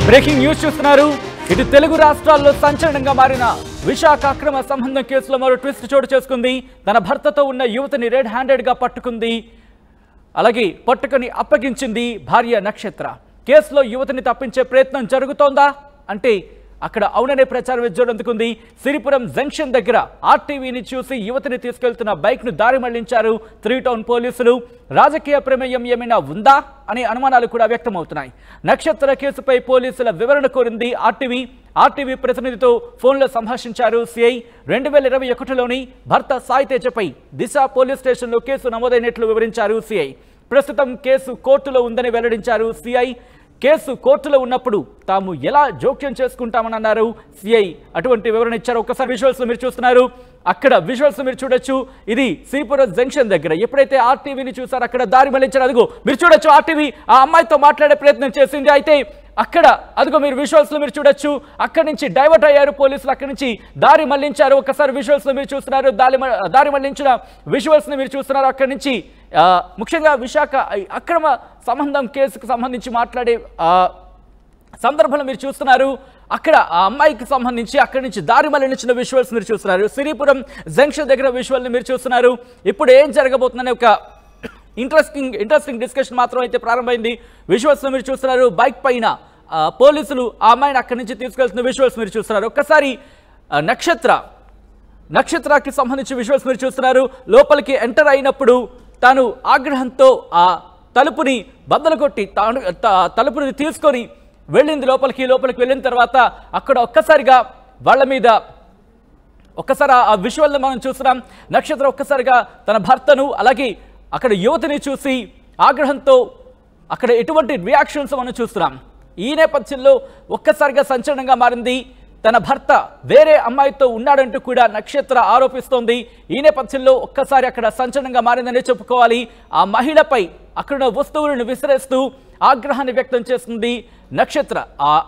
Breaking news చూస్తున్నారు. ఇటు తెలుగు రాష్ట్రాల్లో సంచలనంగా మారిన విశాఖ అక్రమ సంబంధం కేసులో మరో ట్విస్ట్ చోటు చేసుకుంది. తన భర్తతో ఉన్న యువతిని రెడ్ హ్యాండెడ్ గా పట్టుకుంది, అలాగే పట్టుకొని అప్పగించింది భార్య నక్షత్ర. కేసులో యువతిని తప్పించే ప్రయత్నం జరుగుతోందా అంటే అక్కడ అవుననే ప్రచారం జోరందుకుంది. సిరిపురం జంక్షన్ దగ్గర ఆర్టీవీని చూసి యువతిని తీసుకెళ్తున్న బైక్ ను దారి మళ్లించారు 3 టౌన్ పోలీసులు. రాజకీయ ప్రమేయం ఏమైనా ఉందా అనే అనుమానాలు కూడా వ్యక్తమవుతున్నాయి. నక్షత్ర కేసుపై పోలీసుల వివరణ కోరింది ఆర్టీవీ ప్రతినిధితో ఫోన్లో సంభాషించారు సిఐ. 2021లోని భర్త సాయి తేజపై దిశ పోలీస్ స్టేషన్లో కేసు నమోదైనట్లు వివరించారు సిఐ. ప్రస్తుతం కేసు కోర్టులో ఉందని వెల్లడించారు సిఐ. కేసు కోర్టులో ఉన్నప్పుడు తాము ఎలా జోక్యం చేసుకుంటామని అన్నారు సిఐ. అటువంటి వివరణ ఇచ్చారు. ఒక్కసారి విజువల్స్ మీరు చూస్తున్నారు. అక్కడ విజువల్స్ మీరు చూడొచ్చు. ఇది సిరిపురం జంక్షన్ దగ్గర ఎప్పుడైతే ఆర్టీవీని చూసారు అక్కడ దారి మళ్లించారు. అదిగో మీరు చూడొచ్చు, ఆర్టీవీ ఆ అమ్మాయితో మాట్లాడే ప్రయత్నం చేసింది. అయితే అక్కడ అదిగో మీరు విజువల్స్ లో మీరు చూడొచ్చు, అక్కడి నుంచి డైవర్ట్ అయ్యారు పోలీసులు, అక్కడి నుంచి దారి మళ్లించారు. ఒక్కసారి విజువల్స్ లో మీరు చూస్తున్నారు, దారి మళ్లించిన విజువల్స్ ని మీరు చూస్తున్నారు. అక్కడి నుంచి ముఖ్యంగా విశాఖ అక్రమ సంబంధం కేసుకు సంబంధించి మాట్లాడే సందర్భంలో మీరు చూస్తున్నారు. అక్కడ ఆ అమ్మాయికి సంబంధించి అక్కడి నుంచి దారి మళ్లించిన విజువల్స్ మీరు చూస్తున్నారు. సిరిపురం జంక్షన్ దగ్గర విజువల్ ని మీరు చూస్తున్నారు. ఇప్పుడు ఏం జరగబోతుందనే ఒక ఇంట్రెస్టింగ్ డిస్కషన్ మాత్రం అయితే ప్రారంభమైంది. విజువల్స్ మీరు చూస్తున్నారు. బైక్ పైన పోలీసులు ఆ అమ్మాయిని అక్కడి నుంచి తీసుకెళ్తున్న విజువల్స్ మీరు చూస్తున్నారు. ఒక్కసారి నక్షత్రకి సంబంధించి విజువల్స్ మీరు చూస్తున్నారు. లోపలికి ఎంటర్ అయినప్పుడు తాను ఆగ్రహంతో ఆ తలుపుని బద్దలు కొట్టి తలుపుని తీసుకొని వెళ్ళింది లోపలికి వెళ్ళిన తర్వాత అక్కడ ఒక్కసారిగా వాళ్ళ మీద ఒక్కసారి ఆ విజువల్ని మనం చూస్తున్నాం. నక్షత్ర ఒక్కసారిగా తన భర్తను అలాగే అక్కడ యువతిని చూసి ఆగ్రహంతో అక్కడ ఎటువంటి రియాక్షన్స్ మనం చూస్తున్నాం. ఈ నేపథ్యంలో ఒక్కసారిగా సంచలనంగా మారింది. తన భర్త వేరే అమ్మాయితో ఉన్నాడంటూ కూడా నక్షత్ర ఆరోపిస్తోంది. ఈ నేపథ్యంలో ఒక్కసారి అక్కడ సంచలనంగా మారిందనే చెప్పుకోవాలి. ఆ మహిళపై అక్కడున్న వస్తువులను విసిరేస్తూ ఆగ్రహాన్ని వ్యక్తం చేస్తుంది నక్షత్ర.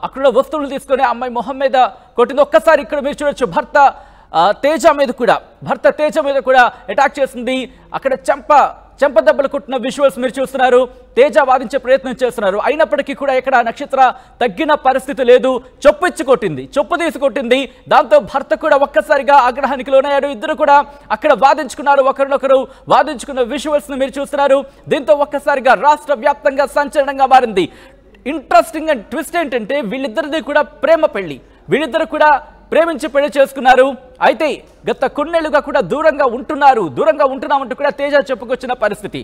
అక్కడున్న వస్తువులు తీసుకొని ఆ అమ్మాయి మొహం మీద కొట్టింది. ఒక్కసారి ఇక్కడ మీరు చూడొచ్చు, భర్త తేజ మీద కూడా అటాక్ చేస్తుంది. అక్కడ చెంప దెబ్బలు కొట్టిన విజువల్స్ మీరు చూస్తున్నారు. తేజ వాదించే ప్రయత్నం చేస్తున్నారు. అయినప్పటికీ కూడా ఇక్కడ నక్షత్ర తగ్గిన పరిస్థితి లేదు. చెప్పు తీసుకొట్టింది. దాంతో భర్త కూడా ఒక్కసారిగా ఆగ్రహానికి లోనయ్యాడు. ఇద్దరు కూడా అక్కడ వాదించుకున్నారు, ఒకరినొకరు వాదించుకున్న విజువల్స్ ని మీరు చూస్తున్నారు. దీంతో ఒక్కసారిగా రాష్ట్ర వ్యాప్తంగా సంచలనంగా మారింది. ఇంట్రెస్టింగ్ అండ్ ట్విస్ట్ ఏంటంటే వీళ్ళిద్దరిది కూడా ప్రేమ పెళ్లి. వీళ్ళిద్దరు కూడా ప్రేమించి పెళ్లి చేసుకున్నారు. అయితే గత కొన్నేళ్లుగా కూడా దూరంగా ఉంటున్నామంటూ కూడా తేజ చెప్పుకొచ్చిన పరిస్థితి.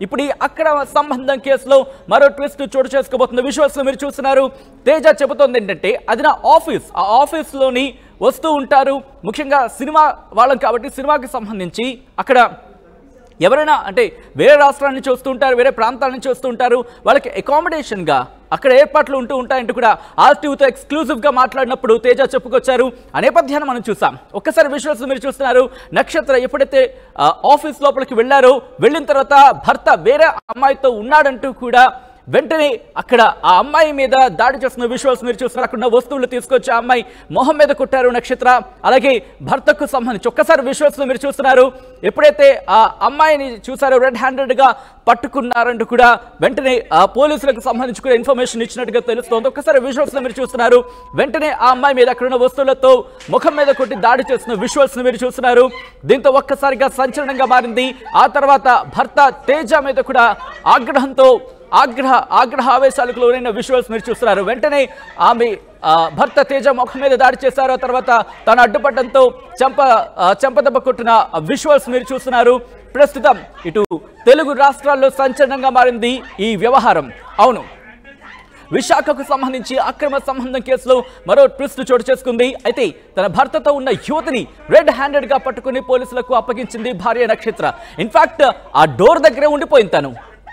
ఇప్పుడు ఈ అక్రమ సంబంధం కేసులో మరో ట్విస్ట్ చోటు చేసుకోబోతున్న విజువల్స్ మీరు చూస్తున్నారు. తేజ చెబుతోంది ఏంటంటే అది నా ఆఫీస్, ఆ ఆఫీస్లోని వస్తూ ఉంటారు. ముఖ్యంగా సినిమా వాళ్ళం కాబట్టి సినిమాకి సంబంధించి అక్కడ ఎవరైనా అంటే వేరే రాష్ట్రాల నుంచి వస్తూ ఉంటారు, వేరే ప్రాంతాల నుంచి వస్తూ ఉంటారు. వాళ్ళకి అకామిడేషన్గా అక్కడ ఏర్పాట్లు ఉంటూ ఉంటాయంటూ కూడా ఆర్టీవీతో ఎక్స్క్లూజివ్గా మాట్లాడినప్పుడు తేజ చెప్పుకొచ్చారు. ఆ నేపథ్యాన్ని మనం చూసాం. ఒక్కసారి విజువల్స్ మీరు చూస్తున్నారు. నక్షత్ర ఎప్పుడైతే ఆఫీస్ లోపలికి వెళ్ళిన తర్వాత భర్త వేరే అమ్మాయితో ఉన్నాడంటూ కూడా వెంటనే అక్కడ ఆ అమ్మాయి మీద దాడి చేస్తున్న విజువల్స్ మీరు చూస్తున్నారు. అక్కడ వస్తువులు తీసుకొచ్చి ఆ అమ్మాయి మొహం మీద కొట్టారు నక్షత్ర. అలాగే భర్తకు సంబంధించి ఒక్కసారి విజువల్స్ మీరు చూస్తున్నారు. ఎప్పుడైతే ఆ అమ్మాయిని చూసారో రెడ్ హ్యాండెడ్ గా పట్టుకున్నారంటూ కూడా వెంటనే ఆ పోలీసులకు సంబంధించి కూడా ఇన్ఫర్మేషన్ ఇచ్చినట్టుగా తెలుస్తోంది. ఒక్కసారి విజువల్స్ మీరు చూస్తున్నారు. వెంటనే ఆ అమ్మాయి మీద అక్కడ ఉన్న వస్తువులతో ముఖం మీద కొట్టి దాడి చేస్తున్న విజువల్స్ మీరు చూస్తున్నారు. దీంతో ఒక్కసారిగా సంచలనంగా మారింది. ఆ తర్వాత భర్త తేజ మీద కూడా ఆగ్రహ ఆవేశాలకు లోనైన విజువల్స్ మీరు చూస్తున్నారు. వెంటనే ఆమె భర్త తేజ ముఖం మీద దాడి చేశారు. తర్వాత తను అడ్డుపడడంతో చెంపదెబ్బ కొట్టిన విజువల్స్ మీరు చూస్తున్నారు. ప్రస్తుతం ఇటు తెలుగు రాష్ట్రాల్లో సంచలనంగా మారింది ఈ వ్యవహారం. అవును, విశాఖకు సంబంధించి అక్రమ సంబంధం కేసులో మరో ట్విస్ట్ చోటు చేసుకుంది. అయితే తన భర్తతో ఉన్న యువతిని రెడ్ హ్యాండెడ్ గా పట్టుకుని పోలీసులకు అప్పగించింది భార్య నక్షత్ర. ఇన్ఫాక్ట్ ఆ డోర్ దగ్గరే ఉండిపోయింది తను.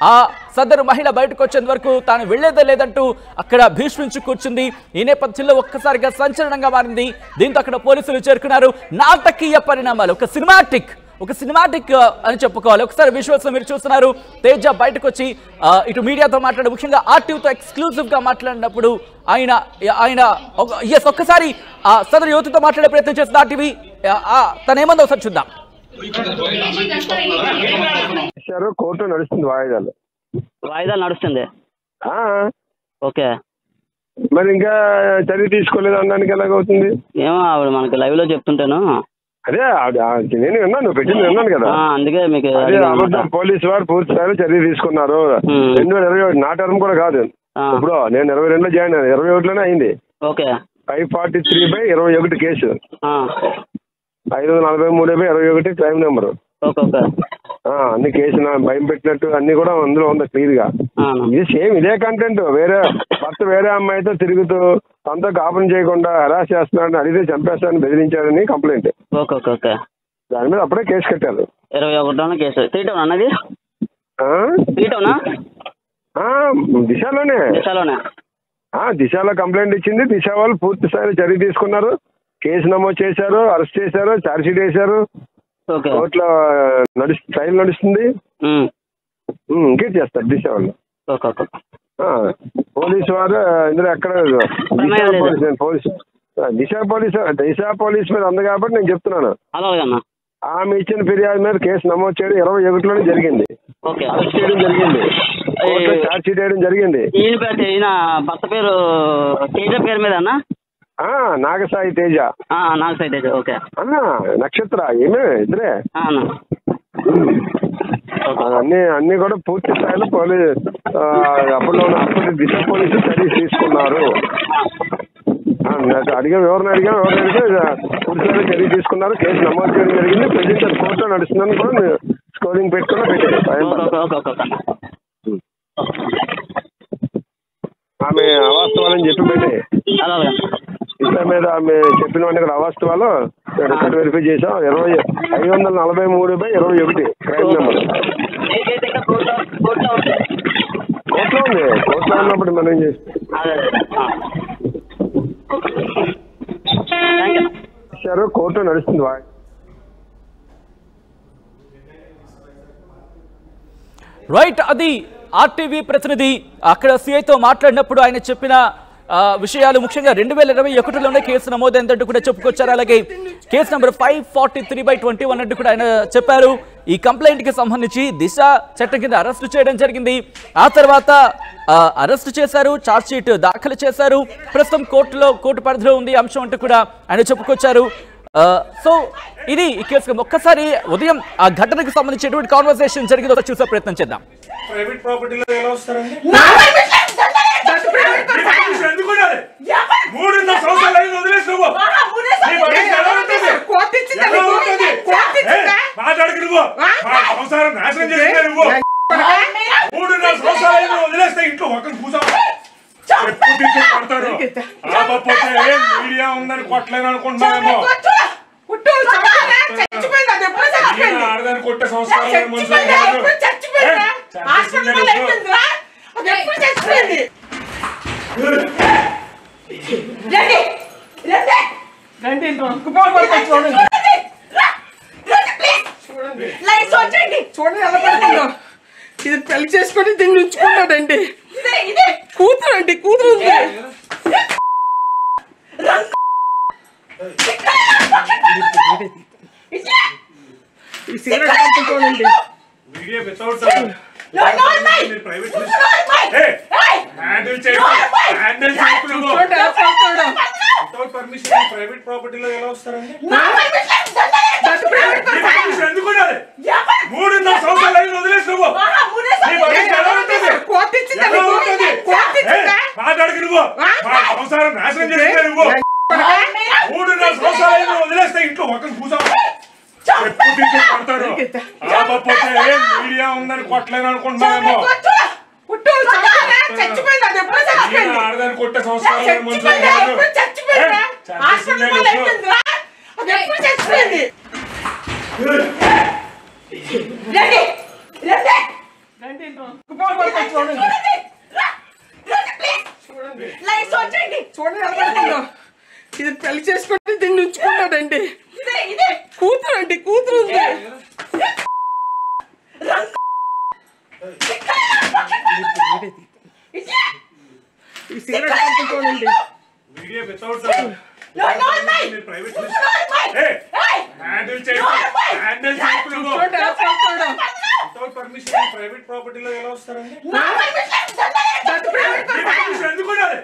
ఆ సదరు మహిళ బయటకు వచ్చేంత వరకు తాను వెళ్లేదే లేదంటూ అక్కడ భీష్మించి కూర్చుంది. ఈ నేపథ్యంలో ఒక్కసారిగా సంచలనంగా మారింది. దీంతో అక్కడ పోలీసులు చేరుకున్నారు. నాటకీయ పరిణామాలు, ఒక సినిమాటిక్ అని చెప్పుకోవాలి. ఒకసారి విజువల్స్ మీరు చూస్తున్నారు. తేజ బయటకు వచ్చి ఇటు మీడియాతో మాట్లాడి ముఖ్యంగా ఆర్టీవీతో ఎక్స్క్లూజివ్ గా మాట్లాడినప్పుడు ఆయన ఒక్కసారి సదరు యువతితో మాట్లాడే ప్రయత్నం చేస్తుంది ఆర్టీవీ. తనేమందో ఒకసారి చూద్దాం. కోర్టు నడుస్తుంది, వాయిదాలు నడుస్తుంది. ఓకే, మరి ఇంకా చర్య తీసుకోలేదు అనడానికి ఎలాగవుతుంది? ఏమో ఆవిడ మనకి లైవ్ లో చెప్తుంటాను. అదే నేను విన్నాను, పెట్టింది విన్నాను కదా. అందుకే మీకు పోలీసు వారు పూర్తి స్థాయిలో చర్య తీసుకున్నారు. 2021 నా టర్మ్ కూడా కాదు. ఇప్పుడు నేను 22లో జాయిన్ అయ్యాను, 21లోనే అయింది. Okay 543/21 case, 543/21 crime number. అన్ని కేసు భయం పెట్టినట్టు అన్ని కూడా అందులో ఉంది క్లియర్ గా. ఇది సేమ్ ఇదే కంటెంట్. భర్త వేరే అమ్మాయితో తిరుగుతూ తనతో కాపురం చేయకుండా హెరాస్ చేస్తున్నాడని, అడిగితే చంపేస్తాడని బెదిరించాడని కంప్లైంట్. దాని మీద అప్పుడే కేసు కట్టారు. 21 కేసు. అన్నది దిశలోనే దిశలో కంప్లైంట్ ఇచ్చింది. దిశ వాళ్ళు పూర్తి స్థాయిలో చర్య తీసుకున్నారు, కేసు నమోదు చేశారు, అరెస్ట్ చేశారు, ఛార్జ్ షీట్ వేశారు. కోర్టులో ట్రయల్ నడుస్తుంది. ఇంకేం చేస్తారు దిశ వాళ్ళు. పోలీసు వారు ఇందులో ఎక్కడ దిశ పోలీస్ మీద ఉంది కాబట్టి నేను చెప్తున్నాను. ఆమె ఇచ్చిన ఫిర్యాదు మీద కేసు నమోదు చేయడం 21లోనే జరిగింది. అరెస్ట్ చేయడం జరిగింది, ఛార్జ్ షీట్ వేయడం జరిగింది. భర్త పేరు తేజ పేరు మీద నాగసాయి తేజ. ఓకే నక్షత్ర ఏమే ఇద్దరే. అన్ని కూడా పూర్తి స్థాయిలో అప్పుడు దిశ పోలీసులు చర్య తీసుకున్నారు. ఎవరిని అడిగా పూర్తి స్థాయిలో చర్య తీసుకున్నారు, కేసు నమోదు చేయడం జరిగింది. ప్రెజెంట్ కోర్టులో నడుస్తుందని కూడా స్కోరింగ్ పెట్టుకుని పెట్టారు. ఆమె అవాస్తవాలని చెప్పి పెట్టి ఇట్లా మీద ఆమె చెప్పిన వాడిని ఇక్కడ అవాస్తవాలు రికార్డ్ వెరిఫై చేసాం. 543/21 క్రైమ్ నెంబర్ కోర్టులో ఉంది. కోర్టులో ఉన్నప్పుడు మనం ఏం చేస్తారు? కోర్టు నడుస్తుంది. రైట్, అది ఆర్టీవీ ప్రతినిధి అక్కడ సిఐతో మాట్లాడినప్పుడు ఆయన చెప్పిన విషయాలు. ముఖ్యంగా 2021లోనే కేసు నమోదైందంటూ కూడా చెప్పుకొచ్చారు. అలాగే కేసు నెంబర్ 543/21 అంటూ కూడా ఆయన చెప్పారు. ఈ కంప్లైంట్ కి సంబంధించి దిశ చట్టం కింద అరెస్టు చేయడం జరిగింది. ఆ తర్వాత అరెస్టు చేశారు, ఛార్జ్ షీట్ దాఖలు చేశారు. ప్రస్తుతం కోర్టు పరిధిలో ఉంది అంశం అంటూ కూడా ఆయన చెప్పుకొచ్చారు. సో ఇది ఈ కేసు. ఒక్కసారి ఉదయం ఆ ఘటనకు సంబంధించి ఎటువంటి కాన్వర్సేషన్ జరిగిందో చూసే ప్రయత్నం చేద్దాం. ప్రైవేట్ ప్రాపర్టీలో ఎలా వస్తారండి? మాట్లాడుకు నువ్వు సంసారం నాశనం చేసిన నువ్వు 3.5 సంవత్సరాలు వదిలేస్తే ఇంట్లో ఒకరిని కూర్చో పడతారు. మీడియా ఉందని కొట్టలేను అనుకుంటున్నామేమో. ఆడదాన్ని కొట్టే సంస్కారం మనుషులు చూడండి ఎలా పడుతుందో. ఇది పెళ్లి చేసుకొని దీన్ని ఉంచుకున్నాడండి. కూతురు అండి, కూతురు ఉంది. ఈ సిగరెట్ పంపుకోండి. Without private handle permission private ప్రాపర్టీలో ఎలా వస్తారండి? ఎందుకున్నారు? 3.5 సంవత్సరాలు వదిలేసి నువ్వు మాట్లాడుకు నువ్వు సంసారం నాశనం చేసిన నువ్వు 3.5 సంవత్సరాలు వదిలేస్తే ఇంట్లో ఒకరిని కూర్చో పడతారు. మీడియా ఉందని కొట్టలేను అనుకుంటున్నామేమో. ఆడదాన్ని కొట్టే సంస్కారం మనుషులు చూడండి ఎలా పడుతుందో. ఇది పెళ్లి చేసుకొని దీన్ని ఉంచుకున్నాడండి. కూతురు అండి, కూతురు ఉంది. ఈ సిగరెట్ పంపుకోండి. Without private handle without permission private ప్రాపర్టీలో ఎలా వస్తారండి? ఎందుకున్నారు?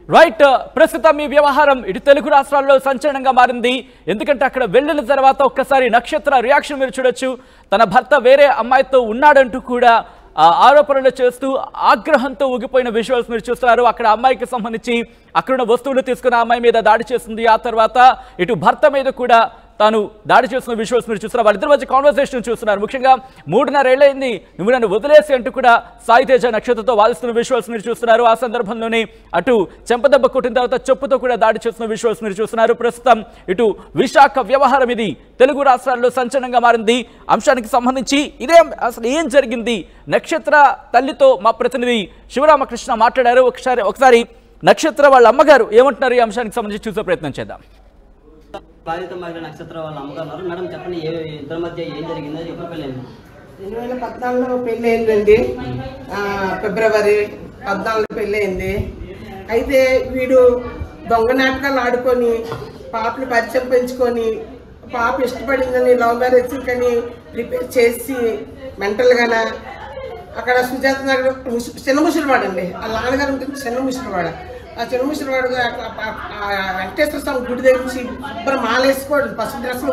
రైట్, ప్రస్తుతం ఈ వ్యవహారం ఇటు తెలుగు రాష్ట్రాల్లో సంచలనంగా మారింది. ఎందుకంటే అక్కడ వెళ్ళిన తర్వాత ఒక్కసారి నక్షత్ర రియాక్షన్ మీరు చూడొచ్చు. తన భర్త వేరే అమ్మాయితో ఉన్నాడంటూ కూడా ఆరోపణలు చేస్తూ ఆగ్రహంతో ఊగిపోయిన విజువల్స్ మీరు చూస్తున్నారు. అక్కడ అమ్మాయికి సంబంధించి అక్కడున్న వస్తువులు తీసుకున్న అమ్మాయి మీద దాడి చేస్తుంది. ఆ తర్వాత ఇటు భర్త మీద కూడా తాను దాడి చేస్తున్న విజువల్స్ మీరు చూస్తున్నారు. వాళ్ళిద్దరి మధ్య కాన్వర్సేషన్ చూస్తున్నారు. ముఖ్యంగా 3.5 ఏళ్ళైంది నువ్వు నన్ను వదిలేసి అంటూ కూడా సాయి తేజ నక్షత్రతో వాదిస్తున్న విజువల్స్ మీరు చూస్తున్నారు. ఆ సందర్భంలోనే అటు చెంపదెబ్బ కొట్టిన తర్వాత చెప్పుతో కూడా దాడి చేస్తున్న విజువల్స్ మీరు చూస్తున్నారు. ప్రస్తుతం ఇటు విశాఖ వ్యవహారం ఇది తెలుగు రాష్ట్రాల్లో సంచలనంగా మారింది. అంశానికి సంబంధించి ఇదే అసలు ఏం జరిగింది, నక్షత్ర తల్లితో మా ప్రతినిధి శివరామకృష్ణ మాట్లాడారు. ఒకసారి నక్షత్ర వాళ్ళ అమ్మగారు ఏమంటున్నారు ఈ అంశానికి సంబంధించి చూసే ప్రయత్నం చేద్దాం. బాధిత మహిళ నక్షత్ర వాళ్ళ అమ్మగారు. మేడం చెప్పండి, ఇద్దరి మధ్య ఏం జరిగిందో ఎప్పుడు పెళ్ళైంది? 2014లో పెళ్ళి అయిందండి. ఫిబ్రవరి 14 పెళ్ళి అయింది. అయితే వీడు దొంగ నాటకాలు ఆడుకొని పాపని పరిచయం పెంచుకొని పాప ఇష్టపడిందని లవ్ మ్యారేజ్ కానీ ప్రిపేర్ చేసి మెంటల్గాన అక్కడ సుజాత నగర్ చిన్న ముసలివాడు అండి. ఆ నాన్నగారు ఉంటుంది చిన్న ముసలివాడ. ఆ చిన్న ముసలివాడు వెంకటేశ్వర స్వామి గుడి దగ్గర నుంచి ఇద్దరు మాలేసుకోడు, పసుపు డ్రెస్సులు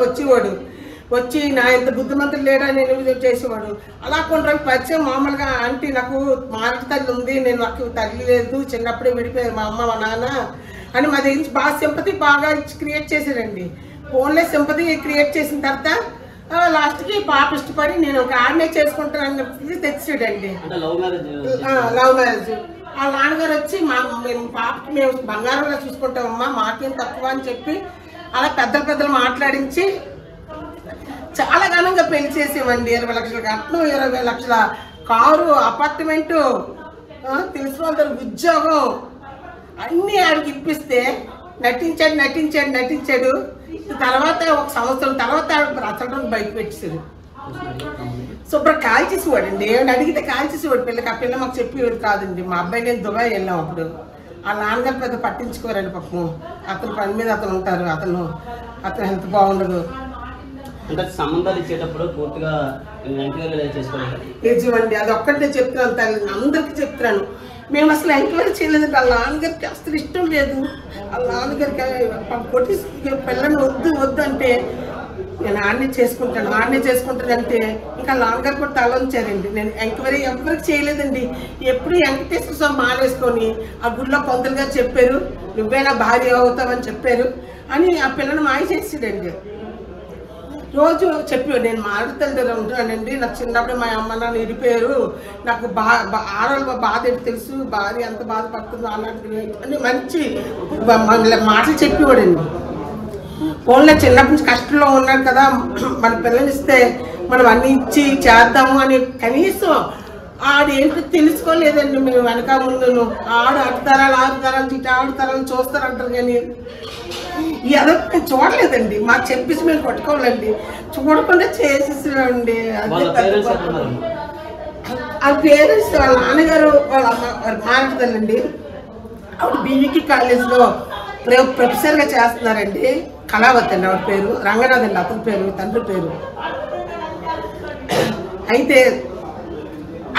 వచ్చి నా ఎంత బుద్ధిమంతులు లేడా నేను చేసేవాడు. అలా కొన్ని రోజులు పరిచయం మామూలుగా ఆంటీ నాకు మారటి తల్లి ఉంది, నేను నాకు తల్లి లేదు, చిన్నప్పుడే విడిపోయారు మా అమ్మ మా నాన్న అని మా దగ్గర నుంచి బాగా సింపతి బాగా క్రియేట్ చేశారండి. ఫోన్లే సింపతి క్రియేట్ చేసిన తర్వాత లాస్ట్కి పాప ఇష్టపడి నేను ఒక ఆడనే చేసుకుంటానని చెప్పి తెచ్చాడండి. Love marriage. వాళ్ళ నాన్నగారు వచ్చి మేము పాపకి మేము బంగారంలో చూసుకుంటామమ్మా, మాకేం తక్కువ అని చెప్పి అలా పెద్దలు మాట్లాడించి చాలా ఘనంగా పెళ్లి చేసేవండి. 20 లక్షల కట్నం, 20 లక్షల కారు, అపార్ట్మెంటు, తెలిసిన వాళ్ళ ఉద్యోగం అన్నీ ఆడికి ఇప్పిస్తే నటించాడు. తర్వాత 1 సంవత్సరం తర్వాత అతను బయట పెట్టేసాడు. శుభ్రం కాల్చేసేవాడు అండి. ఏమైనా అడిగితే కాల్చేసేవాడు పిల్లకి. ఆ పిల్ల మాకు చెప్పేవాడు కాదండి. మా అబ్బాయి నేను దుబాయ్ వెళ్ళాం అప్పుడు. ఆ నాన్నగారు పెద్ద పట్టించుకోరండి పాపం. అతను పని మీద అతను ఉంటారు. అతను హెల్త్ బాగుండదు. సంబంధాలు ఇచ్చేటప్పుడు పూర్తిగా నిజమండి. అది ఒక్కటే చెప్తున్నాను తల్లి, అందరికీ చెప్తున్నాను. మేము అసలు ఎంక్వైరీ చేయలేదండి. వాళ్ళ నాన్నగారికి అసలు ఇష్టం లేదు. వాళ్ళ నాన్నగారికి కొట్టి పిల్లని వద్దు అంటే నేను ఆడనే చేసుకుంటాను అంటే ఇంకా నాన్నగారు కూడా తలంచారండి. నేను ఎంక్వైరీ ఎవరికి చేయలేదండి. ఎప్పుడు వెంకటేశ్వర స్వామి మాలేసుకొని ఆ గుడిలో పంతులుగా చెప్పారు, నువ్వే నా భార్య అవుతావని చెప్పారు అని ఆ పిల్లని మాయ చేసాడండి. రోజు చెప్పాడు నేను మారుతల్లి ఉంటున్నానండి, నాకు చిన్నప్పుడు మా అమ్మ నాన్న విడిపోయారు, నాకు ఆడవాళ్ళ బాధ ఏంటి తెలుసు, భార్య ఎంత బాధపడుతుందో అలాంటి అని మంచి మాటలు చెప్పేవాడండి. ఫోన్లో చిన్నప్పటి నుంచి కష్టంలో ఉన్నాడు కదా, మన పిల్లలు ఇస్తే మనం అన్ని ఇచ్చి చేద్దాము అని కనీసం ఆడేంటో తెలుసుకోలేదండి. మేము వెనక ముందును ఆడుతరాలు ఇటు ఆడుతరాలు చూస్తారంటారు కానీ అదే మేము చూడలేదండి. మాకు చెప్పేసి మేము కొట్టుకోవాలండి, చూడకుండా చేసేసామండి. ఆ పేరెంట్స్ వాళ్ళ నాన్నగారు వాళ్ళ అమ్మ మాట్లాడతానండి. ఆవిడ బీవీకి కాలేజ్లో ప్రొఫెసర్గా చేస్తున్నారండి. కళావతి అండి ఆవిడ పేరు, రంగనాథ్ అండి అతని పేరు, తండ్రి పేరు. అయితే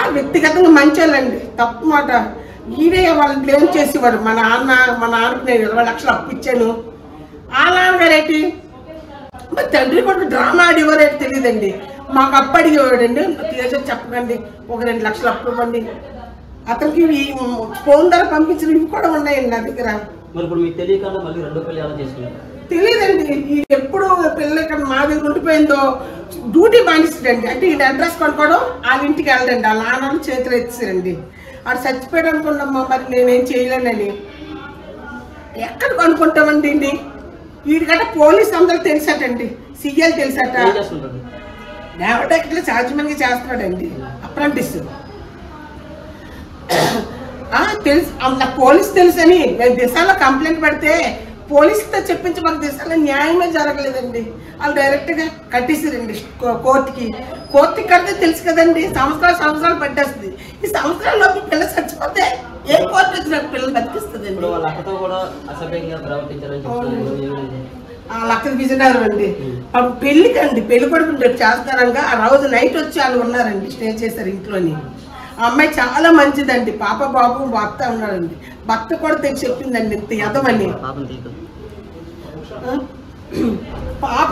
ఆ వ్యక్తిగతంగా మంచోళ్ళండి, తప్పు మాట. ఈడే వాళ్ళని బ్లేమ్ చేసేవాడు. మా నాన్నకి నేను 20 లక్షలు అప్పు ఇచ్చాను. ఆ నాన్నగారేంటి మరి తండ్రి కొడుకు డ్రామా ఆడేవారేంటి తెలియదండి. మాకు అప్పు అడిగేవాడండి, క్లియర్గా చెప్పకండి, ఒక 2 లక్షలు అప్పు ఇవ్వండి. అతనికి ఫోన్ ద్వారా పంపించినవి కూడా ఉన్నాయండి నా దగ్గర. తెలియదండి. ఎప్పుడు పిల్లలు ఇక్కడ మా దగ్గర ఉండిపోయిందో డ్యూటీ మానేసాడండి. అంటే ఈ అడ్రస్ కొనుక్కోవడం వాళ్ళ ఇంటికి వెళ్ళండి. వాళ్ళ నాన్న చేతులు ఎత్తిసారండి. ఆడు చచ్చిపోయాడు అనుకున్నామ్మా, మరి నేనేం చేయలేనని. ఎక్కడ కొనుక్కుంటామండి? వీడికంటే పోలీస్ అందరూ తెలిసాటండి, సీఎల్ తెలిసాట. డెవటెక్ట్లో చార్జ్మెన్గా చేస్తున్నాడండి, అప్రెంటిస్. తెలుసు, నాకు పోలీస్ తెలుసని మేము దిశలో కంప్లైంట్ పెడితే పోలీసులతో చెప్పించి మాకు దిశలో న్యాయమే జరగలేదండి. వాళ్ళు డైరెక్ట్గా కట్టేసారండి కోర్టుకి కడితే తెలుసు కదండి, సంవత్సరాలు పట్టేస్తుంది. ఈ సంవత్సరాల్లోపు పిల్ల చచ్చిపోతే ఏ కోర్టు వచ్చి నాకు పిల్లలు బతికిస్తుందండి. లక్కది విజయనగరం అండి. పెళ్లికండి, పెళ్లి కొడుకు చేస్తారంగా ఆ రోజు నైట్ వచ్చి వాళ్ళు ఉన్నారండి, స్టే చేశారు ఇంట్లోని. ఆ అమ్మాయి చాలా మంచిదండి. పాప బాబు భర్త ఉన్నాడండి. భర్త కూడా తెచ్చి చెప్పిందండి ఇంత ఎదవని. పాప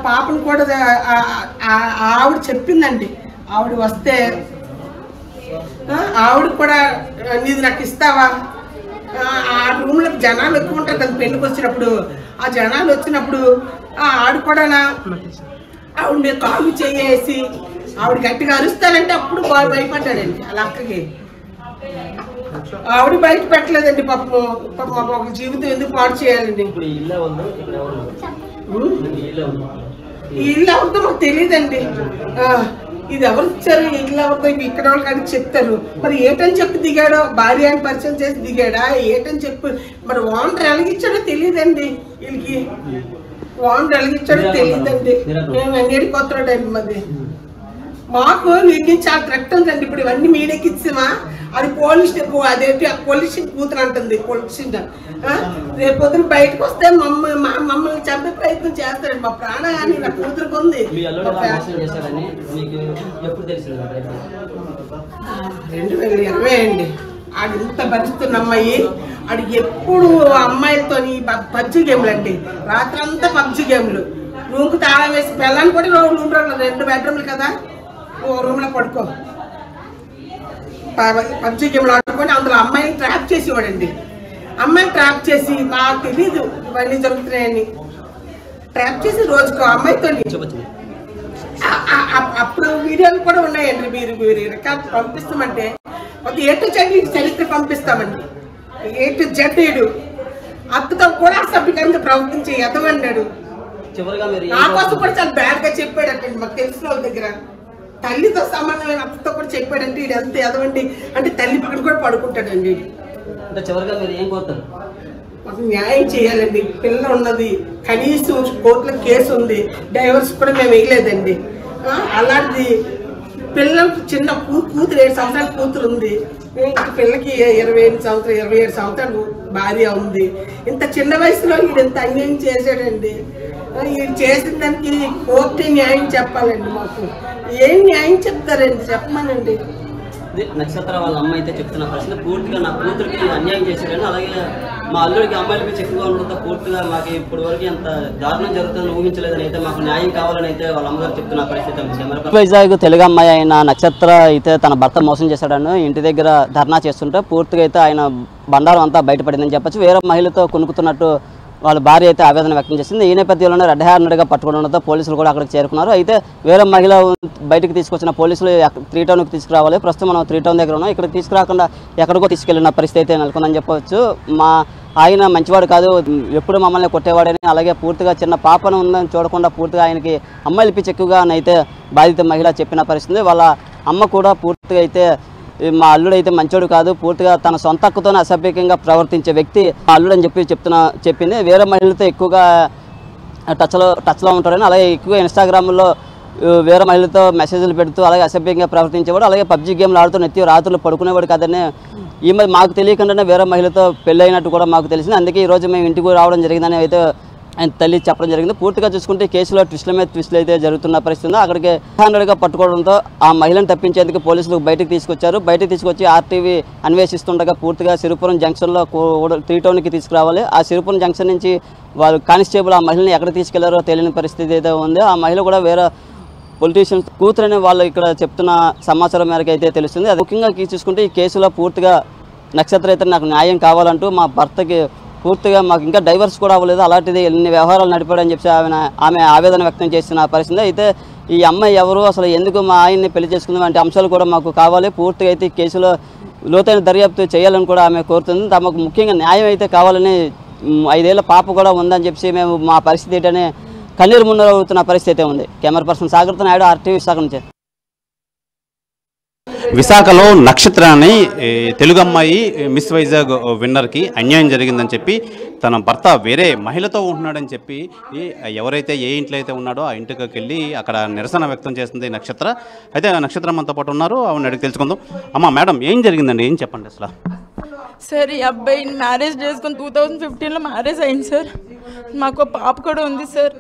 పాపను కూడా ఆవిడ చెప్పిందండి. ఆవిడ వస్తే ఆవిడ కూడా నీది నాకు ఇస్తావా, ఆ రూమ్లో జనాలు ఎక్కువ ఉంటారు కదా పెళ్ళికి వచ్చినప్పుడు, ఆ జనాలు వచ్చినప్పుడు ఆవిడ కూడా ఆవిడ మీద కాలు చేసి ఆవిడ గట్టిగా అరుస్తానంటే అప్పుడు భయపడ్డాడండి వాళ్ళ అక్కకి. ఆవిడ బయట పెట్టలేదండి. పాపం ఒక జీవితం ఎందుకు పాడు చేయాలండి. ఈ ఇల్లు ఎవరితో మాకు తెలియదండి. ఇది ఎవరు ఇచ్చారు, ఇల్లు ఎవరితో ఇక్కడ వాళ్ళకి అది చెప్తారు. మరి ఏటని చెప్పి దిగాడో, భార్య అని పరిచయం చేసి దిగాడా, ఏటని చెప్పి మరి ఓనర్ ఎలాగిచ్చాడో తెలియదండి. వీళ్ళకి ఓనర్ ఎలాగిచ్చాడో తెలియదండి. మేము ఎంగేడికి వస్తున్నాడండి. మరి మాకు వీటి చాలా థ్రెట్ ఉందండి. ఇప్పుడు ఇవన్నీ మీడియాకి ఇచ్చామా, అది పోలీస్ అదేంటి పోలీస్ కూతురు అంటుంది. పోలీస్ రేపు పొద్దున బయటకు వస్తే మమ్మల్ని చంపే ప్రయత్నం చేస్తాడండి. మా ప్రాణాన్ని నా కూతురుకు ఉంది. 2020 అండి. ఆడు ఇంత భరిస్తున్న అమ్మాయి, ఆడు ఎప్పుడు అమ్మాయిలతో పబ్జి గేమ్లు అండి. రాత్రంతా పబ్జి గేమ్లు. రూమ్కి తాళం వేసి పిల్లని కూడా రూమ్ 2 బెడ్రూమ్లు కదా, రూమ్ లో పడుకో పబ్జి గేమ్లు ఆడుకొని అందులో అమ్మాయిని ట్రాప్ చేసేవాడండి. అమ్మాయిని ట్రాప్ చేసి నాకు తెలీదు ఇవన్నీ జరుగుతున్నాయని ట్రాప్ చేసి రోజుకో అమ్మాయితో. అప్పుడు వీడియోలు కూడా ఉన్నాయండి. మీరు రికార్డ్ పంపిస్తామంటే ఒక A to Z చరిత్ర పంపిస్తామండి. A to Z. అత్తతో కూడా అసభ్యకరంగా ప్రవర్తించి ఎదవన్నాడు. నా కోసం కూడా చాలా బ్యాడ్ గా చెప్పాడంటండి. మాకు తెలిసిన వాళ్ళ దగ్గర తల్లితో సమానమైన అత్తతో కూడా చెప్పాడంటే ఇది ఎంత ఎదవండి అంటే తల్లి పక్కన కూడా పడుకుంటాడండి. మాకు న్యాయం చేయాలండి. పిల్ల ఉన్నది, కనీసం కోర్టులో కేసు ఉంది, డైవర్స్ కూడా మేము వేయలేదండి. అలాంటిది పిల్లలకు చిన్న కూతురు 7 సంవత్సరాల కూతురు ఉంది. పిల్లకి 27 సంవత్సరాలు భార్య ఉంది. ఇంత చిన్న వయసులో వీడు ఎంత అన్యాయం చేశాడండి. వీడు చేసిన దానికి కోర్టు న్యాయం చెప్పాలండి. మాకు ఏం న్యాయం చెప్తారండి చెప్పమనండి. నక్షత్ర వాళ్ళ అమ్మ అయితే చెప్తున్న ప్రశ్న పూర్తిగా నా కూతురికి అన్యాయం చేశాడని, అలాగే మా అల్లుడికి అమ్మాయిల మీద ఎక్కువగా ఉండడంతో పూర్తిగా మాకు ఇప్పటి వరకు ఎంత దారుణం జరుగుతుందని ఊహించలేదని అయితే మాకు న్యాయం కావాలని అయితే వాళ్ళ అమ్మగారు చెప్తున్న పరిస్థితి. వైజాగ్ తెలుగు అమ్మాయి అయిన నక్షత్ర అయితే తన భర్త మోసం చేశాడని ఇంటి దగ్గర ధర్నా చేస్తుంటే పూర్తిగా అయితే ఆయన బండారం అంతా బయటపడిందని చెప్పొచ్చు. వేరే మహిళతో కొనుక్కుతున్నట్టు వాళ్ళ భార్య అయితే ఆవేదన వ్యక్తం చేసింది. ఈ నేపథ్యంలోనే రెడ్ హ్యాండెడ్గా పట్టుకోవడంతో పోలీసులు కూడా అక్కడికి చేరుకున్నారు. అయితే వేరే మహిళ బయటకు తీసుకొచ్చిన పోలీసులు 3 టౌన్కి తీసుకురావాలి. ప్రస్తుతం మనం 3 టౌన్ దగ్గర ఉన్నాం. ఇక్కడికి తీసుకురాకుండా ఎక్కడికో తీసుకెళ్లిన పరిస్థితి అయితే నెలకొందని చెప్పవచ్చు. ఆయన మంచివాడు కాదు, ఎప్పుడు మమ్మల్ని కొట్టేవాడని, అలాగే పూర్తిగా చిన్న పాపను ఉందని చూడకుండా పూర్తిగా ఆయనకి అమ్మాయిల పిచ్చి ఎక్కువగా అయితే బాధిత మహిళ చెప్పిన పరిస్థితి. వాళ్ళ అమ్మ కూడా పూర్తిగా అయితే మా అల్లుడు అయితే మంచోడు కాదు, పూర్తిగా తన సొంత హక్కుతోనే అసభ్యకంగా ప్రవర్తించే వ్యక్తి మా అల్లుడు అని చెప్పింది. వేరే మహిళలతో ఎక్కువగా టచ్లో ఉంటాడని, అలాగే ఎక్కువగా ఇన్స్టాగ్రామ్లో వేరే మహిళలతో మెసేజ్లు పెడుతూ అలాగే అసభ్యంగా ప్రవర్తించేవాడు. అలాగే పబ్జి గేమ్లు ఆడుతూ రాత్రులు పడుకునేవాడు కాదని ఈ మధ్య మాకు తెలియకుండానే వేరే మహిళతో పెళ్ళి అయినట్టు కూడా మాకు తెలిసింది. అందుకే ఈరోజు మేము ఇంటికి రావడం జరిగిందని అయితే ఆయన తల్లి చెప్పడం జరిగింది. పూర్తిగా చూసుకుంటే కేసులో ట్విస్టుల మీద ట్విస్టులు అయితే జరుగుతున్న పరిస్థితి. అక్కడికి హ్యాండెడ్గా పట్టుకోవడంతో ఆ మహిళను తప్పించేందుకు పోలీసులు బయటకు తీసుకొచ్చారు. బయటకు తీసుకొచ్చి RTV అన్వేషిస్తుండగా పూర్తిగా సిరిపురం జంక్షన్లో 3 టౌన్కి తీసుకురావాలి. ఆ సిరిపురం జంక్షన్ నుంచి వాళ్ళు కానిస్టేబుల్ ఆ మహిళని ఎక్కడ తీసుకెళ్లారో తెలియని పరిస్థితి అయితే ఉంది. ఆ మహిళ కూడా వేరే పొలిటీషియన్స్ కూతురని వాళ్ళు ఇక్కడ చెప్తున్న సమాచారం మేరకు అయితే తెలుస్తుంది. అది ముఖ్యంగా చూసుకుంటే ఈ కేసులో పూర్తిగా నక్షత్ర అయితే నాకు న్యాయం కావాలంటూ మా భర్తకి పూర్తిగా మాకు ఇంకా డైవర్స్ కూడా అవ్వలేదు, అలాంటిది ఎన్ని వ్యవహారాలు నడిపాడని చెప్పి ఆమె ఆవేదన వ్యక్తం చేసిన పరిస్థితి. అయితే ఈ అమ్మాయి ఎవరు, అసలు ఎందుకు మా ఆయన్ని పెళ్లి చేసుకుందాం వంటి అంశాలు కూడా మాకు కావాలి. పూర్తిగా అయితే ఈ కేసులో లోతైన దర్యాప్తు చేయాలని కూడా ఆమె కోరుతుంది. తమకు ముఖ్యంగా న్యాయం అయితే కావాలని 5 ఏళ్ల పాప కూడా ఉందని చెప్పి మేము మా పరిస్థితి ఏంటనే కన్నీరు ముందర అవుతున్న పరిస్థితి ఉంది. కెమెరా పర్సన్ సాగర్తో నాయుడు, RTV విశాఖ నుంచి. విశాఖలో నక్షత్ర అని తెలుగు అమ్మాయి మిస్ వైజాగ్ విన్నర్కి అన్యాయం జరిగిందని చెప్పి తన భర్త వేరే మహిళతో ఉంటున్నాడని చెప్పి ఎవరైతే ఏ ఇంట్లో అయితే ఉన్నాడో ఆ ఇంటికి వెళ్ళి అక్కడ నిరసన వ్యక్తం చేస్తుంది నక్షత్ర. అయితే నక్షత్రం మనతో పాటు ఉన్నారు, ఆవిడ అడిగి తెలుసుకుందాం. అమ్మ మేడం ఏం జరిగిందండి, ఏం చెప్పండి అసలు? సార్ ఈ అబ్బాయిని మ్యారేజ్ చేసుకుని 2015లో మ్యారేజ్ అయింది సార్. మాకు పాప కూడా ఉంది సార్.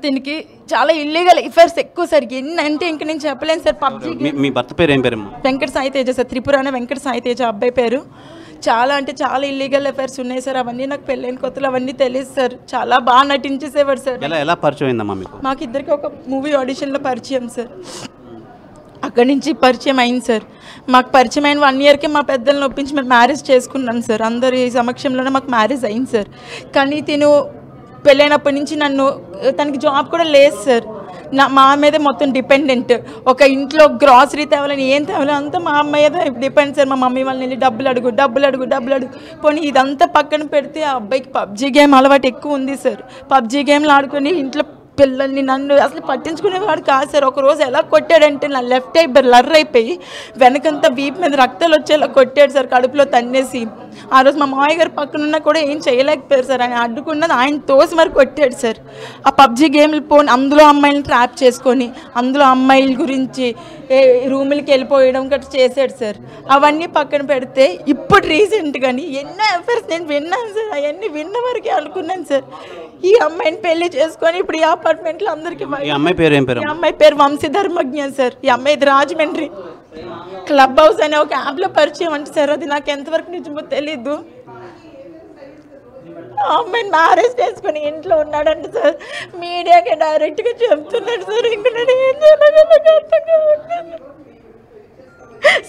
దీనికి చాలా ఇల్లీగల్ అఫైర్స్ ఎక్కువ సార్. ఎన్ని అంటే ఇంక నేను చెప్పలేను సార్. పబ్జీ. మీ భర్త పేరు ఏం పేరు? వెంకట సాయి తేజ సార్. త్రిపురానే వెంకట సాయి తేజ అబ్బాయి పేరు. చాలా అంటే చాలా ఇల్లీగల్ అఫైర్స్ ఉన్నాయి సార్. అవన్నీ నాకు పెళ్ళైన కొత్తలు అవన్నీ తెలియదు సార్. చాలా బాగా నటించేసేవారు సార్. ఎలా పరిచయం అయిందమ్మా మీకు? మాకు ఇద్దరికి ఒక మూవీ ఆడిషన్లో పరిచయం సార్. అక్కడి నుంచి పరిచయం అయింది సార్. మాకు పరిచయం అయిన 1 yearకే మా పెద్దలను ఒప్పించి మేము మ్యారేజ్ చేసుకున్నాను సార్. అందరి సమక్షంలోనే మాకు మ్యారేజ్ అయింది సార్. కానీ తిను పెళ్ళైనప్పటి నుంచి తనకి జాబ్ కూడా లేదు సార్. మా మీదే మొత్తం డిపెండెంట్. ఒక ఇంట్లో గ్రాసరీ తేవాలని ఏం తేవాలి అంతా మా అమ్మాయి డిపెండ్ సార్. మా మమ్మీ వాళ్ళని వెళ్ళి డబ్బులు అడుగు పోనీ ఇదంతా పక్కన పెడితే ఆ అబ్బాయికి పబ్జీ గేమ్ అలవాటు ఎక్కువ ఉంది సార్. పబ్జీ గేమ్లు ఆడుకొని ఇంట్లో పిల్లల్ని నన్ను అసలు పట్టించుకునేవాడు కాదు సార్. ఒకరోజు ఎలా కొట్టాడంటే నా లెఫ్ట్ ఐ బ్లర్ అయిపోయి వెనకంతా వీపు మీద రక్తాలు వచ్చేలా కొట్టాడు సార్, కడుపులో తన్నేసి. ఆ రోజు మా మామయ్య గారు పక్కనున్నా కూడా ఏం చేయలేకపోయారు సార్. ఆయన అడ్డుకున్నది ఆయన తోసి మరి కొట్టాడు సార్. ఆ పబ్జీ గేమ్లు పోని అందులో అమ్మాయిలను ట్రాప్ చేసుకొని అందులో అమ్మాయిల గురించి రూములకి వెళ్ళిపోయడం గట్రా చేశాడు సార్. అవన్నీ పక్కన పెడితే ఇప్పుడు రీసెంట్గాని ఎన్నో అఫైర్స్ నేను విన్నాను సార్. అవన్నీ విన్న వరకే అనుకున్నాను సార్. ఈ అమ్మాయిని పెళ్లి చేసుకొని ఇప్పుడు ఈ అపార్ట్మెంట్లో అందరికీ. ఈ అమ్మాయి పేరు ఏం పేరు? ఈ అమ్మాయి పేరు వంశీ ధర్మజ్ఞ సార్. ఈ అమ్మాయి రాజమండ్రి క్లబ్ హౌస్ అనే ఒక యాప్లో పరిచయం అంటే సార్. అది నాకు ఎంతవరకు నిజమో తెలీదు. ఆ అమ్మాయిని మ్యారేజ్ చేసుకుని ఇంట్లో ఉన్నాడంట సార్. మీడియాకి డైరెక్ట్గా చెప్తున్నాడు సార్. ఇంకా నేను ఏం చేయలేదు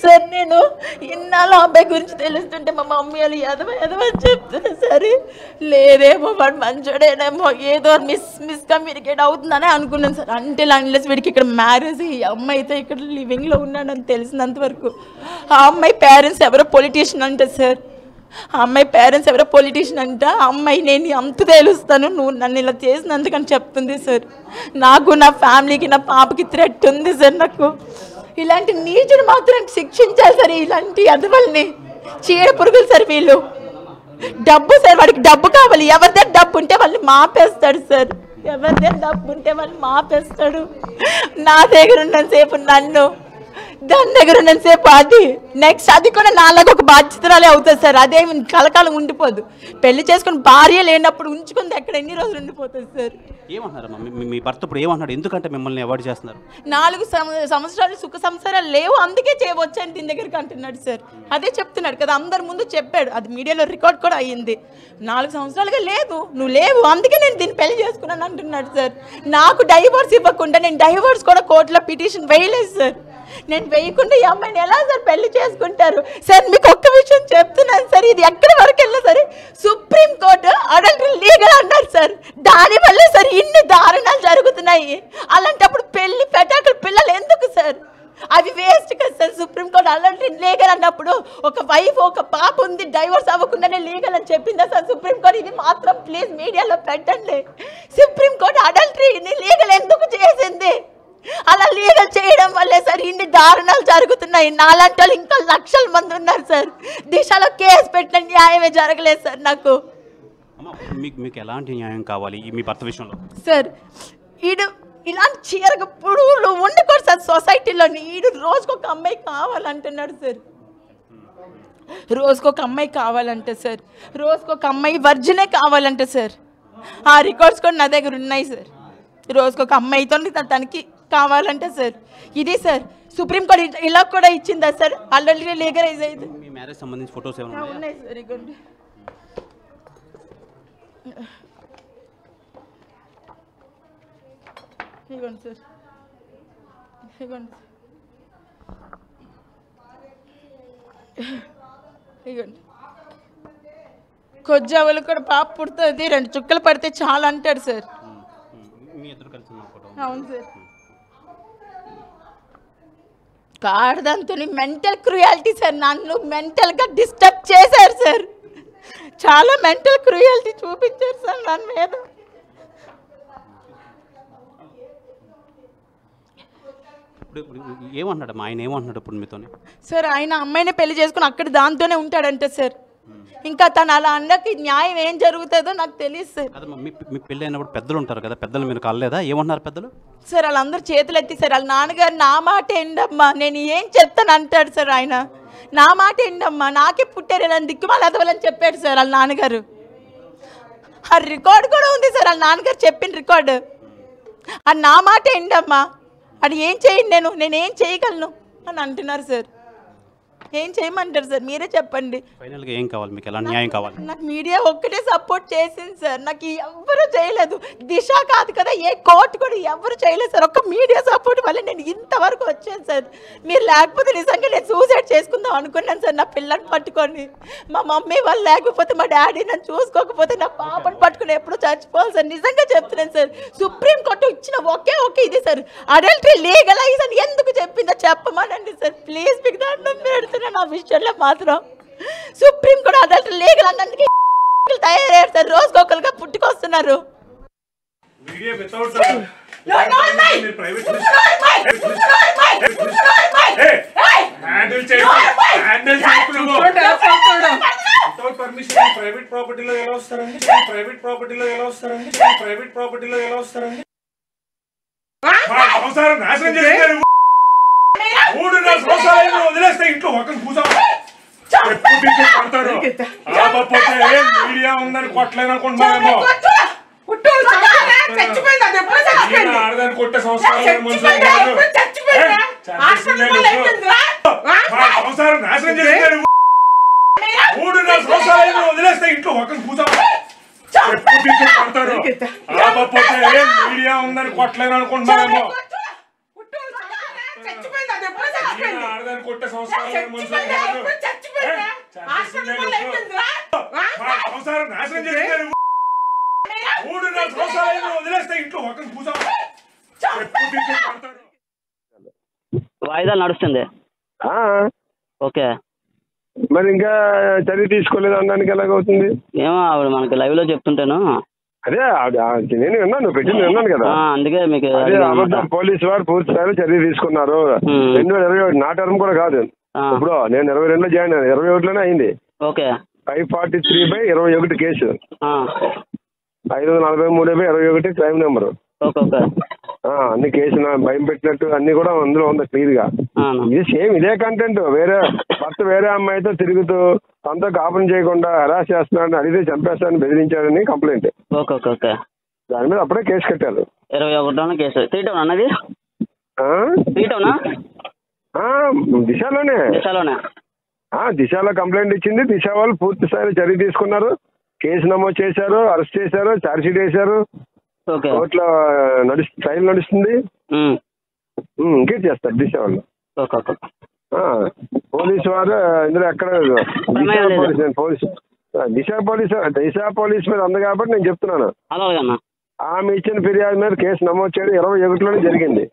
సార్. నేను ఇన్నాళ్ళు అబ్బాయి గురించి తెలుస్తుంటే మా మమ్మీ వాళ్ళు ఎదవని చెప్తున్నా సరే లేదేమో వాడు మంచోడేనేమో ఏదో మిస్కమ్యూనికేట్ అవుతుందని అనుకున్నాను సార్. అంటే అన్లెస్ వీడికి ఇక్కడ మ్యారేజ్ ఈ అమ్మాయితో ఇక్కడ లివింగ్లో ఉన్నాడని తెలిసినంత వరకు. ఆ అమ్మాయి పేరెంట్స్ ఎవరో పొలిటీషియన్ అంట సార్. ఆ అమ్మాయి పేరెంట్స్ ఎవరో పొలిటీషియన్ అంట. ఆ అమ్మాయి నేను అంత తెలుస్తాను నువ్వు నన్ను ఇలా చేసినందుకని చెప్తుంది సార్. నాకు నా ఫ్యామిలీకి నా పాపకి థ్రెట్ ఉంది సార్. నాకు ఇలాంటి నీచుడు మాత్రం శిక్షించాలి సార్. ఇలాంటి అదవల్ని చీడ పురుగులు సార్ వీళ్ళు. డబ్బు సార్, వాడికి డబ్బు కావాలి. ఎవరిదే డబ్బు ఉంటే వాళ్ళు మాపేస్తాడు సార్. ఎవరిదే డబ్బు ఉంటే వాళ్ళు మాపేస్తాడు. నా దగ్గర ఉన్నంతసేపు నన్ను, దాని దగ్గర ఉన్నంతసేపు అది. నెక్స్ట్ అది కూడా నాలాగా ఒక బాధ్యతరాలే అవుతుంది సార్. అదేమి కలకాలం ఉండిపోదు. పెళ్లి చేసుకుని భార్య లేనప్పుడు ఉంచుకుంది ఎక్కడ ఎన్ని రోజులు ఉండిపోతుంది సార్. ఏమంటున్నారమ్మా మీ భర్త ఇప్పుడు ఏమంటున్నాడు? ఎందుకంటే మిమ్మల్ని అవాయిడ్ చేస్తున్నారు? 4 సంవత్సరాలు సుఖ సంసారాలు లేవు అందుకే చేయవచ్చని దీని దగ్గరికి అంటున్నాడు సార్. అదే చెప్తున్నాడు కదా, అందరి ముందు చెప్పాడు. అది మీడియాలో రికార్డ్ కూడా అయ్యింది. 4 సంవత్సరాలుగా లేదు, నువ్వు లేవు అందుకే నేను దీన్ని పెళ్లి చేసుకున్నాను అంటున్నాడు సార్. నాకు డైవోర్స్ ఇవ్వకుండా నేను డైవోర్స్ కూడా కోర్టులో పిటిషన్ వేయలేదు సార్. నేను వేయకుండా ఈ అమ్మాయిని ఎలా సార్ పెళ్లి చేసుకుంటారు సార్? మీకు ఒక్క విషయం చెప్తున్నాను సార్. ఇది ఎక్కడి వరకు వెళ్ళినా సరే సుప్రీంకోర్టు అడల్టరీ లీగల్ అన్నారు సార్. దానివల్ల సార్ ఇన్ని దారుణాలు జరుగుతున్నాయి. అలాంటప్పుడు పెళ్లి పెటాకులు పిల్లలు ఎందుకు సార్? అవి వేస్ట్ కదా సార్. సుప్రీంకోర్టు అడల్టరీ లీగల్ అన్నప్పుడు ఒక వైఫ్ ఒక పాప ఉంది డైవోర్స్ అవ్వకుండానే లీగల్ అని చెప్పిందా సార్ సుప్రీంకోర్టు? ఇది మాత్రం ప్లీజ్ మీడియాలో పెట్టండి. సుప్రీంకోర్టు అడల్టరీని లీగల్ ఎందుకు చేసింది? అలా లీగల్ చేయడం వల్లే సార్ ఇన్ని దారుణాలు జరుగుతున్నాయి. నాలాంటి వాళ్ళు ఇంకా లక్షల మంది ఉన్నారు సార్. దిశలో కేసు పెట్టిన న్యాయమే జరగలేదు సార్ నాకు. మీకు ఎలాంటి న్యాయం కావాలి మీ భర్త విషయంలో? సార్ ఈడు ఇలాంటి చీరగా పురుగులు ఉండకూడదు సార్ సొసైటీలోని. ఈడు రోజుకొక అమ్మాయి కావాలంటున్నాడు సార్. రోజుకొక అమ్మాయి కావాలంటే సార్. రోజుకొక అమ్మాయి వర్జినే కావాలంటే సార్. ఆ రికార్డ్స్ కూడా నా దగ్గర ఉన్నాయి సార్. రోజుకొక అమ్మాయితో తనకి కావాలంటే సార్. ఇది సార్ సుప్రీంకోర్టు ఇలా కూడా ఇచ్చిందా సార్? ఆల్రెడీ లీగలైజ్ అయింది. మీ మ్యారేజ్ సంబంధించి ఫోటోస్ ఏమైనా ఉన్నాయి సార్. ఇగోండి ఇగోండి సార్. ఇగోండి ఇగోండి. కొజ్జావులు కూడా పాప పుడుతుంది 2 చుక్కలు పడితే చాలా అంటాడు సార్. అవును సార్. కాడదంతో మెంటల్ క్రూయాలిటీ సార్. నన్ను మెంటల్గా డిస్టర్బ్ చేశారు సార్. చాలా మెంటల్ క్రూయాలిటీ చూపించారు సార్ నన్ను మీద. ఏమంటున్నాడు ఆయన? ఏమంటున్నాడు ఇప్పుడు మీతో? సార్ ఆయన అమ్మాయిని పెళ్లి చేసుకుని అక్కడ దాంతోనే ఉంటాడంటే సార్. ఇంకా తను అలా అన్నకి న్యాయం ఏం జరుగుతుందో నాకు తెలియదు సార్. మీ పెళ్ళి అయినప్పుడు పెద్దలు ఉంటారు కదా, పెద్దలు మీరు కలలేదా? ఏమన్నారు పెద్దలు? సార్ వాళ్ళందరూ చేతులు ఎత్తి సార్ వాళ్ళ నాన్నగారు నా మాట ఏంటమ్మా నేను ఏం చెప్తాను అంటాడు సార్. ఆయన నా మాట ఏంటమ్మా నాకే పుట్టారు నన్ను దిక్కుమాల ఎదవాలని చెప్పాడు సార్ వాళ్ళ నాన్నగారు. ఆ రికార్డు కూడా ఉంది సార్ వాళ్ళ నాన్నగారు చెప్పిన రికార్డు. అది నా మాట ఏంటమ్మా, అది ఏం చేయను నేనేం చేయగలను అని అంటున్నారు సార్. ఏం చేయమంటారు సార్, మీరే చెప్పండి. ఫైనల్గా ఏం కావాలి మీకు, ఎలా న్యాయం కావాలి? నాకు మీడియా ఒక్కటే సపోర్ట్ చేసింది సార్, నాకు ఎవ్వరూ చేయలేదు. దిశ కాదు కదా, ఏ కోర్టు కూడా ఎవరు చేయలేదు సార్. ఒక్క మీడియా సపోర్ట్ వల్ల నేను ఇంతవరకు వచ్చాను సార్. మీరు లేకపోతే నిజంగా నేను సూసైడ్ చేసుకుందాం అనుకున్నాను సార్. నా పిల్లల్ని పట్టుకొని, మా మమ్మీ వాళ్ళు లేకపోతే, మా డాడీ నన్ను చూసుకోకపోతే నా పాపను పట్టుకుని ఎప్పుడో చచ్చిపోవాలి సార్. నిజంగా చెప్తున్నాను సార్. సుప్రీంకోర్టు ఇచ్చిన ఒకే ఇది సార్, అడల్టరీ లీగలైజ్ అని ఎందుకు చెప్పిందో చెప్పమనండి సార్. ప్లీజ్ మీకు దండం పెడుతున్నాను. నా విషయంలో మాత్రం సుప్రీం కూడా అడల్టరీ లీగల్ అన్నందుకు తయారయ్యారు సార్. రోజుకొకరుగా పుట్టుకొస్తున్నారు. ప్రైవేట్ ప్రాపర్టీలో ఎలా వస్తారండి? సంసారం నాశనం చేస్తారు. 3.5 సంవత్సరాలు వదిలేస్తే ఇంట్లో ఒకరు కూర్చోవాలి. మీడియా ఉందని కొట్టలేననుకుంటున్నామేమో. ఆడదాన్ని కొట్టే సంవత్సరాలు మనుషులు కాదు. సంసారం నాశనం చేస్తారు. 3.5 సంవత్సరాలు వదిలేస్తే ఇంట్లో ఒకరు కూర్చోవాలి. మీడియా ఉందని కొట్టలేననుకుంటున్నామేమో. ఆడదాన్ని కొట్టే సంవత్సరాలు మనుషులు కాదు. సంసారం నాశనం చేస్తారు. 3.5 సంవత్సరాలు వదిలేస్తే ఇంట్లో ఒకరు కూర్చోవాలి. వాయిదా నడుస్తుంది. ఓకే, మరి ఇంకా చర్య తీసుకోలేదు అనడానికి ఎలాగవుతుంది? ఏమో ఆవిడ మనకి లైవ్ లో చెప్తుంటాను. అదే నేను విన్నాను, పెట్టింది విన్నాను కదా. అందుకే మీకు అబద్ధం. పోలీసు వారు పూర్తి స్థాయిలో చర్య తీసుకున్నారు. 2021 నా టర్మ్ కూడా కాదు. ఇప్పుడు నేను 22లో జాయిన్ అయ్యాను, 21లోనే అయింది. Okay, 543/21 case, 543/21 crime number. అన్ని కేసు భయం పెట్టినట్టు అన్ని కూడా అందులో ఉంది క్లియర్ గా. ఇది సేమ్ ఇదే కంటెంట్. భర్త వేరే అమ్మాయితో తిరుగుతూ తనతో కాపురం చేయకుండా హెరాస్ చేస్తున్నాడని, అడిగితే చంపేస్తానని బెదిరించాడని కంప్లైంట్. దాని మీద అప్పుడే కేసు కట్టారు. 21 కేసు. 3 టౌన్ అన్నది దిశలోనే. దిశలో కంప్లైంట్ ఇచ్చింది. దిశ వాళ్ళు పూర్తి స్థాయిలో చర్య తీసుకున్నారు. కేసు నమోదు చేశారు, అరెస్ట్ చేశారు, ఛార్జ్ షీట్ వేశారు. కోర్టులో ట్రయల్ నడుస్తుంది. ఇంకే చేస్తారు దిశ వాళ్ళు. పోలీసు వారు ఇందులో ఎక్కడ దిశ పోలీస్ మీద ఉంది కాబట్టి నేను చెప్తున్నాను. ఆమె ఇచ్చిన ఫిర్యాదు మీద కేసు నమోదు చేయడం 21లోనే జరిగింది.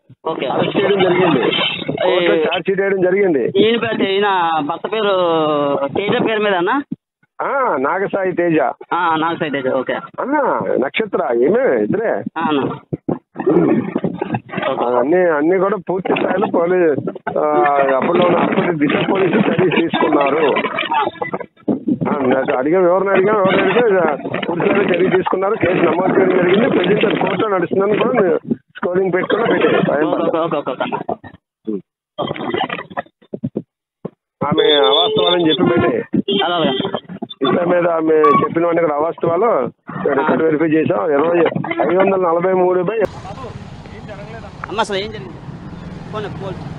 అరెస్ట్ చేయడం జరిగింది, ఛార్జ్ షీట్ వేయడం జరిగింది. ఈయన భర్త పేరు తేజ పేరు మీద నాగసాయి తేజ. ఓకే, నక్షత్ర ఏమే ఇద్దరే. అన్ని కూడా పూర్తి స్థాయిలో అప్పటి దిశ పోలీసులు చర్యలు తీసుకున్నారు. ఎవరిని అడిగా పూర్తి స్థాయిలో చర్య తీసుకున్నారు. కేసు నమోదు చేయడం జరిగింది. ప్రజెంట్ కోర్టులో నడుస్తుందని కూడా స్కోరింగ్ పెట్టుకుని పెట్టేది. ఆమె అవాస్తవాలని చెప్పి పెట్టి దిశ మీద ఆమె చెప్పిన వాడిని ఇక్కడ అవాస్తవాలు రికార్డ్ వెరిఫై చేసాం. 543